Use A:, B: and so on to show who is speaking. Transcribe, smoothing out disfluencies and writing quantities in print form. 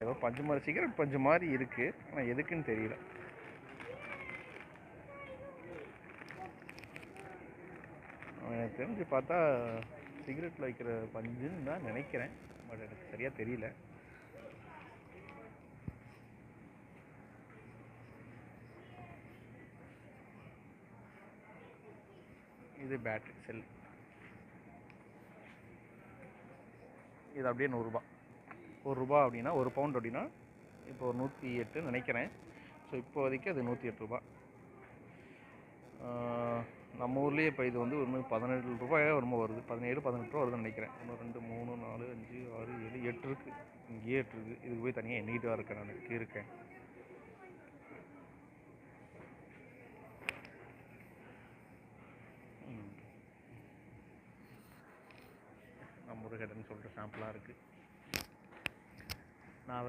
A: ஏதோ பஞ்சு மாதிரி சிகரெட் பஞ்சு மாதிரி இருக்குது, ஆனால் எதுக்குன்னு தெரியல. எனக்கு தெரிஞ்சு பார்த்தா சிகரெட்டில் வைக்கிற பஞ்சுன்னு தான் நினைக்கிறேன், பட் எனக்கு சரியாக தெரியல. இது பேட்ரி செல். இது அப்படியே 100 ரூபா. 1 ரூபா அப்படின்னா 1 பவுண்ட் அப்படின்னா இப்போ ஒரு 108 நினைக்கிறேன். ஸோ இப்போதைக்கு அது 108 ரூபா. நம்ம ஊர்லேயே இப்போ இது வந்து ஒரு 17 ரூபாயாக ரொம்ப வருது, 17-18 ரூபா வருதுன்னு நினைக்கிறேன். 1 2 3 4 5 6 7 8 இருக்குது, இங்கேயே 8 இருக்குது. இதுக்கு போய் தனியாக எண்ணிக்கிட்டு தான் இருக்கேன், நான் இருக்கேன். நம்ம முருகடன் சொல்கிற சாம்பிளாக இருக்குது. நான்